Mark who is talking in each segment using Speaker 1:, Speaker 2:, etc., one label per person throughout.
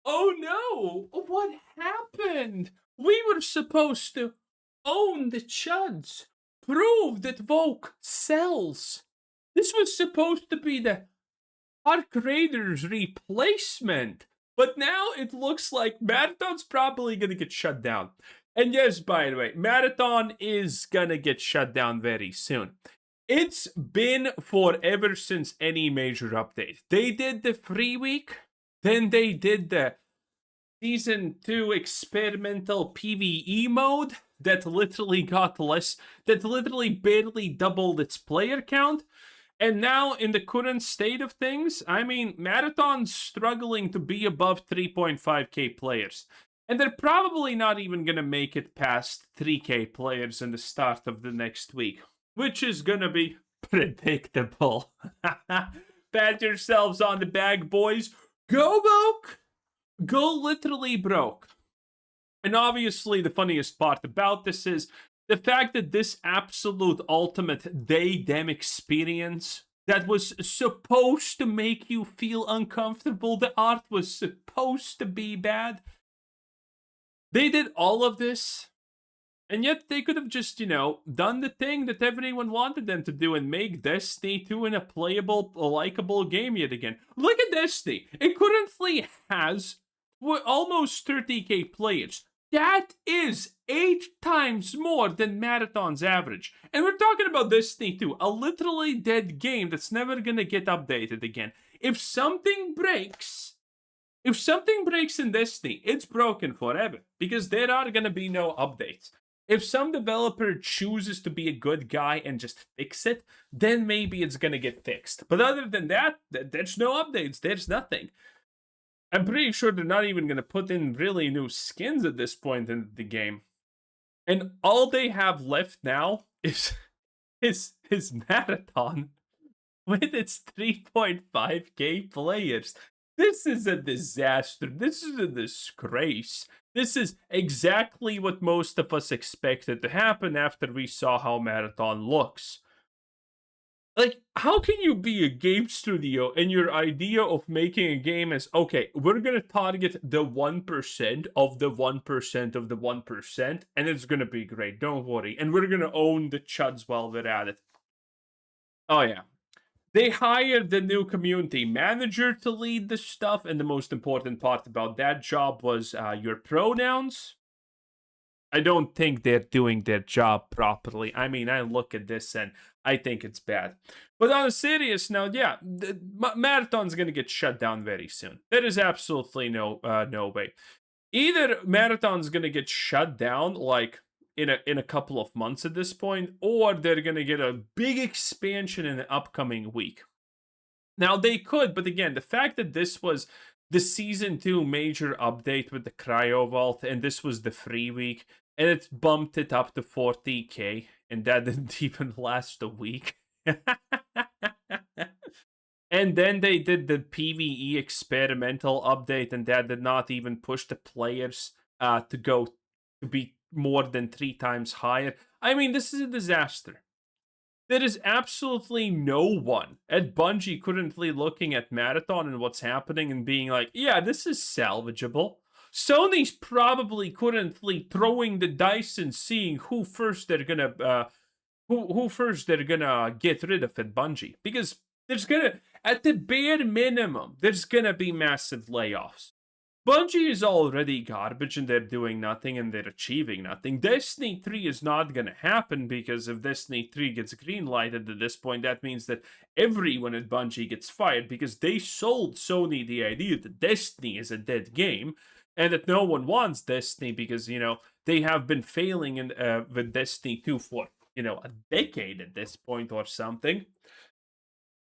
Speaker 1: Oh no! What happened? We were supposed to own the chuds, prove that Volk sells. This was supposed to be the Arc Raiders replacement. But now it looks like Marathon's probably gonna get shut down. And yes, by the way, Marathon is gonna get shut down very soon. It's been forever since any major update. They did the free week, then they did the Season 2 experimental PvE mode that literally barely doubled its player count. And now, in the current state of things, I mean, Marathon's struggling to be above 3.5k players. And they're probably not even going to make it past 3k players in the start of the next week, which is going to be predictable. Pat yourselves on the back, boys. Go broke! Go literally broke. And obviously, the funniest part about this is the fact that this absolute ultimate they-them experience that was supposed to make you feel uncomfortable, the art was supposed to be bad. They did all of this, and yet they could have just, done the thing that everyone wanted them to do and make Destiny 2 a playable, likable game yet again. Look at Destiny. It currently has almost 30k players. That is 8 times more than Marathon's average. And we're talking about Destiny 2, a literally dead game that's never gonna get updated again. If something breaks in Destiny, it's broken forever, because there are gonna be no updates. If some developer chooses to be a good guy and just fix it, then maybe it's gonna get fixed. But other than that, there's no updates, there's nothing. I'm pretty sure they're not even going to put in really new skins at this point in the game. And all they have left now is Marathon with its 3.5k players. This is a disaster. This is a disgrace. This is exactly what most of us expected to happen after we saw how Marathon looks. Like, how can you be a game studio and your idea of making a game is, okay, we're gonna target the 1% of the 1% of the 1%, and it's gonna be great, don't worry. And we're gonna own the chuds while we're at it. Oh yeah. They hired the new community manager to lead the stuff, and the most important part about that job was your pronouns. I don't think they're doing their job properly. I mean, I look at this and I think it's bad. But on a serious note, yeah, Marathon's going to get shut down very soon. There is absolutely no way. Either Marathon's going to get shut down like in a couple of months at this point, or they're going to get a big expansion in the upcoming week. Now they could, but again, the fact that this was the Season 2 major update with the Cryo Vault, and this was the free week, and it bumped it up to 40k, and that didn't even last a week. And then they did the PvE experimental update, and that did not even push the players to go to be more than 3 times higher. I mean, this is a disaster. There is absolutely no one at Bungie currently looking at Marathon and what's happening and being like, yeah, this is salvageable. Sony's probably currently throwing the dice and seeing who first they're gonna get rid of at Bungie, because there's gonna, at the bare minimum, there's gonna be massive layoffs. Bungie is already garbage and they're doing nothing and they're achieving nothing. Destiny 3 is not going to happen, because if Destiny 3 gets greenlighted at this point, that means that everyone at Bungie gets fired, because they sold Sony the idea that Destiny is a dead game and that no one wants Destiny because, they have been failing with Destiny 2 for, a decade at this point or something.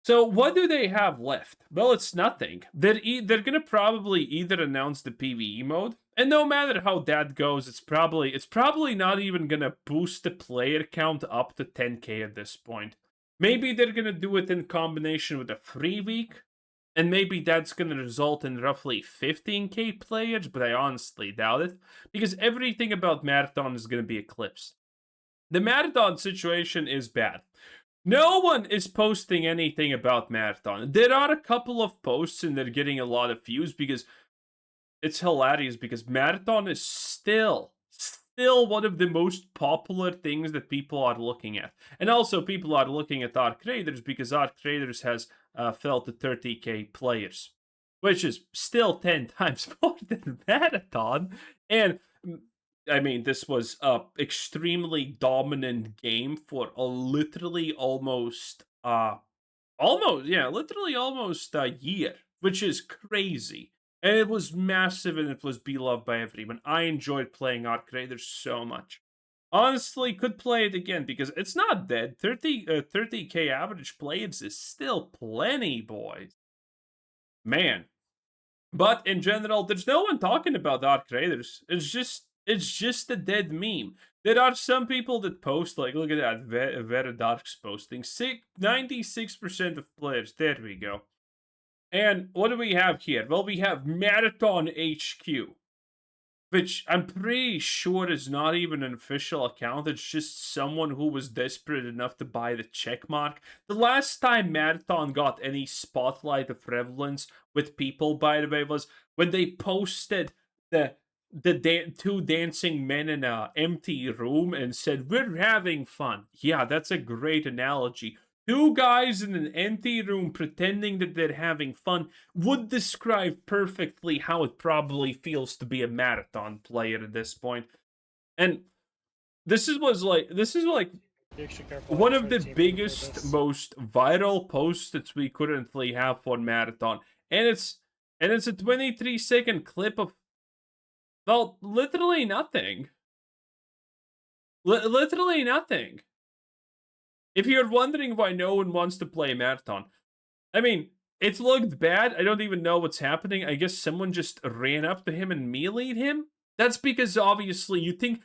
Speaker 1: So what do they have left? Well, it's nothing. They're gonna probably either announce the PvE mode, and no matter how that goes, it's probably not even gonna boost the player count up to 10k at this point. Maybe they're gonna do it in combination with a free week, and maybe that's gonna result in roughly 15k players, but I honestly doubt it, because everything about Marathon is gonna be eclipsed. The Marathon situation is bad. No one is posting anything about Marathon. There are a couple of posts and they're getting a lot of views because it's hilarious because Marathon is still one of the most popular things that people are looking at. And also people are looking at Arc Raiders because Arc Raiders has fell to 30k players, which is still 10 times more than Marathon. And I mean, this was a extremely dominant game for a literally literally almost a year, which is crazy. And it was massive and it was beloved by everyone. I enjoyed playing Arc Raiders so much. Honestly, could play it again because it's not dead. 30k average players is still plenty, boys. Man. But in general, there's no one talking about Arc Raiders. It's just a dead meme. There are some people that post, like, look at that, Vera Dark's posting. 96% of players. There we go. And what do we have here? Well, we have Marathon HQ, which I'm pretty sure is not even an official account. It's just someone who was desperate enough to buy the checkmark. The last time Marathon got any spotlight of relevance with people, by the way, was when they posted the two dancing men in an empty room and said, "We're having fun." Yeah, that's a great analogy. Two guys in an empty room pretending that they're having fun would describe perfectly how it probably feels to be a Marathon player at this point. And this is like one of the biggest, most viral posts that we currently have for Marathon. And it's a 23-second clip of, well, literally nothing. Literally nothing. If you're wondering why no one wants to play Marathon, I mean, it looked bad. I don't even know what's happening. I guess someone just ran up to him and meleeed him. That's because obviously you think.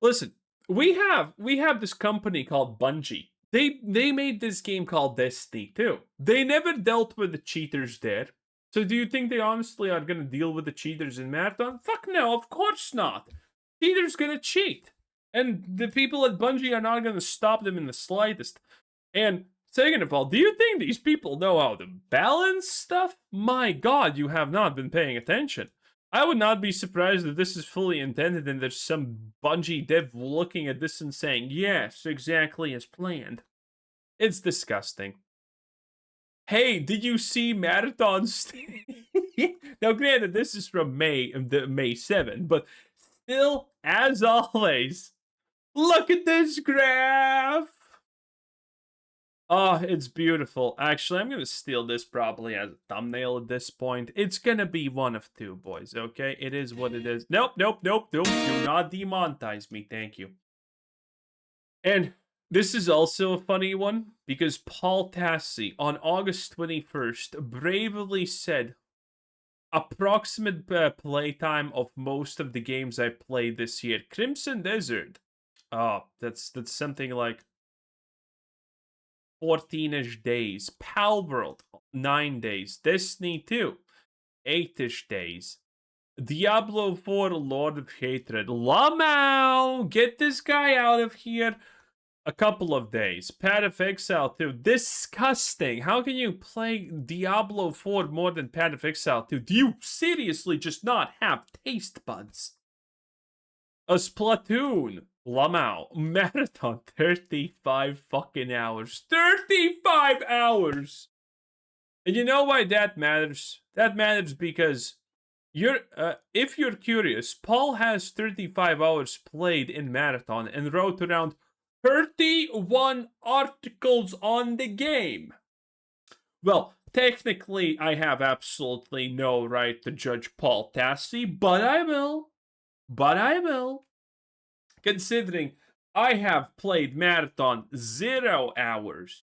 Speaker 1: Listen, we have this company called Bungie. They made this game called Destiny too. They never dealt with the cheaters there. So do you think they honestly are gonna deal with the cheaters in Marathon? Fuck no, of course not. Cheaters gonna cheat. And the people at Bungie are not gonna stop them in the slightest. And second of all, do you think these people know how to balance stuff? My god, you have not been paying attention. I would not be surprised if this is fully intended and there's some Bungie dev looking at this and saying, yes, exactly as planned. It's disgusting. Hey, did you see Marathon's? Now, granted, this is from May 7, but still, as always, look at this graph. Oh, it's beautiful. Actually, I'm going to steal this probably as a thumbnail at this point. It's going to be one of two, boys, okay? It is what it is. Nope. Do not demonetize me, thank you. And this is also a funny one, because Paul Tassi, on August 21st, bravely said, approximate playtime of most of the games I played this year. Crimson Desert. Oh, that's something like 14-ish days. Palworld, 9 days. Destiny 2, 8-ish days. Diablo 4, Lord of Hatred. Lamau! Get this guy out of here. A couple of days. Path of Exile 2. Disgusting. How can you play Diablo 4 more than Path of Exile 2? Do you seriously just not have taste buds? A Splatoon. Lamau. Marathon. 35 fucking hours. 35 hours! And you know why that matters? That matters because if you're curious, Paul has 35 hours played in Marathon and wrote around 31 articles on the game. Well, technically, I have absolutely no right to judge Paul Tassi, but I will. Considering I have played Marathon 0 hours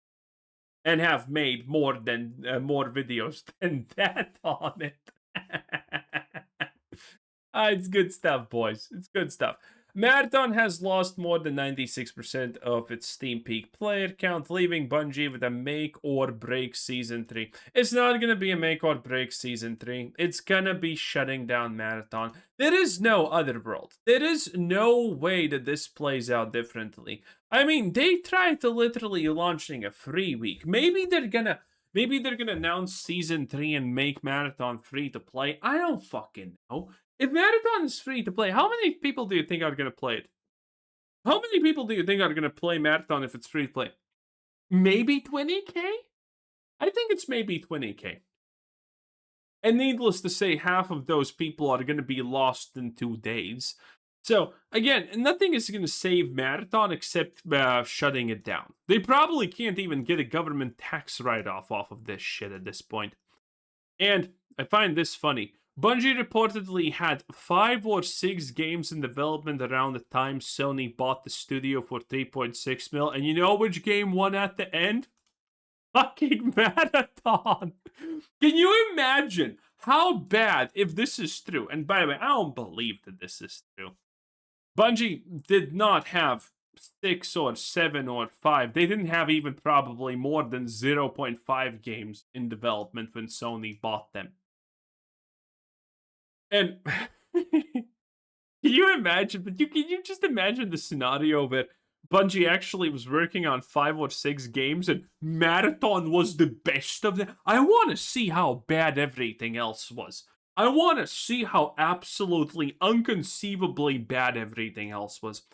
Speaker 1: and have made more videos than that on it. It's good stuff, boys. It's good stuff. Marathon has lost more than 96% of its Steam peak player count, leaving Bungie with a make or break Season 3. It's not going to be a make or break Season 3. It's going to be shutting down Marathon. There is no other world. There is no way that this plays out differently. I mean, they tried to literally launching a free week. Maybe they're going to Maybe they're gonna announce season 3 and make Marathon free to play. I don't fucking know. If Marathon is free to play, how many people do you think are gonna play it? How many people do you think are gonna play Marathon if it's free to play? Maybe 20K? I think it's maybe 20K. And needless to say, half of those people are going to be lost in 2 days. So, again, nothing is going to save Marathon except shutting it down. They probably can't even get a government tax write off of this shit at this point. And I find this funny. Bungie reportedly had 5 or 6 games in development around the time Sony bought the studio for 3.6 mil. And you know which game won at the end? Fucking Marathon. Can you imagine how bad if this is true? And by the way, I don't believe that this is true. Bungie did not have 6 or 7 or 5. They didn't have even probably more than 0.5 games in development when Sony bought them. And can you imagine? But can you just imagine the scenario where Bungie actually was working on 5 or 6 games and Marathon was the best of them? I want to see how bad everything else was. I want to see how absolutely unconceivably bad everything else was.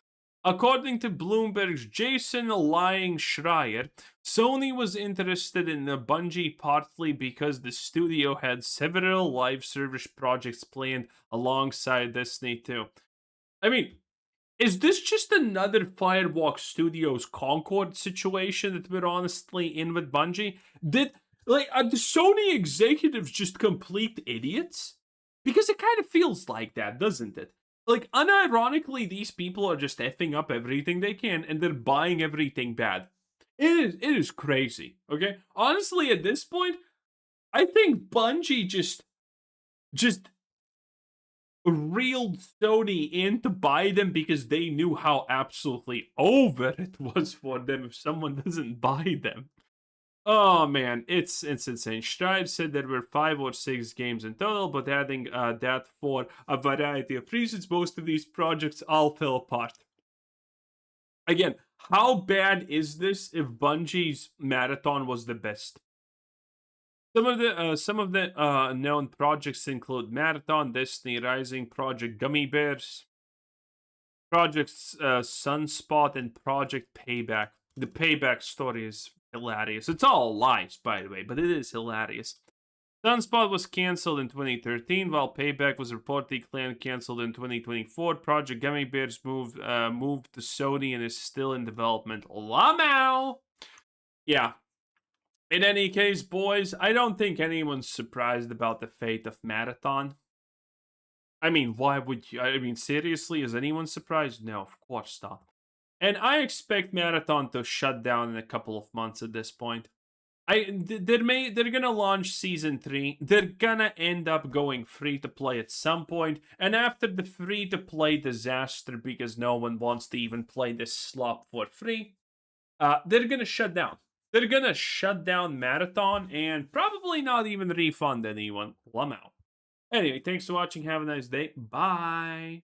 Speaker 1: According to Bloomberg's Jason Lying Schreier, Sony was interested in the Bungie partly because the studio had several live service projects planned alongside Destiny 2. I mean, is this just another Firewalk Studios Concord situation that we're honestly in with Bungie? Are the Sony executives just complete idiots? Because it kind of feels like that, doesn't it? Like, unironically, these people are just effing up everything they can, and they're buying everything bad. It is crazy, okay? Honestly, at this point, I think Bungie just reeled Sony in to buy them because they knew how absolutely over it was for them if someone doesn't buy them. Oh man, it's insane. Stride said there were 5 or 6 games in total, but adding that for a variety of reasons, most of these projects all fell apart. Again, how bad is this if Bungie's Marathon was the best? Some of the known projects include Marathon, Destiny Rising, Project Gummy Bears, Project Sunspot, and Project Payback. The Payback story is hilarious. It's all lies, by the way, but it is hilarious. Sunspot was cancelled in 2013, while Payback was reportedly cancelled in 2024. Project Gummy Bears moved to Sony and is still in development. Lamau! Yeah. In any case, boys, I don't think anyone's surprised about the fate of Marathon. I mean, why would you? I mean, seriously, is anyone surprised? No, of course not. And I expect Marathon to shut down in a couple of months at this point. They're gonna launch season 3. They're gonna end up going free to play at some point, and after the free to play disaster because no one wants to even play this slop for free, they're gonna shut down. They're gonna shut down Marathon and probably not even refund anyone. Well, I'm out. Anyway, thanks for watching. Have a nice day. Bye.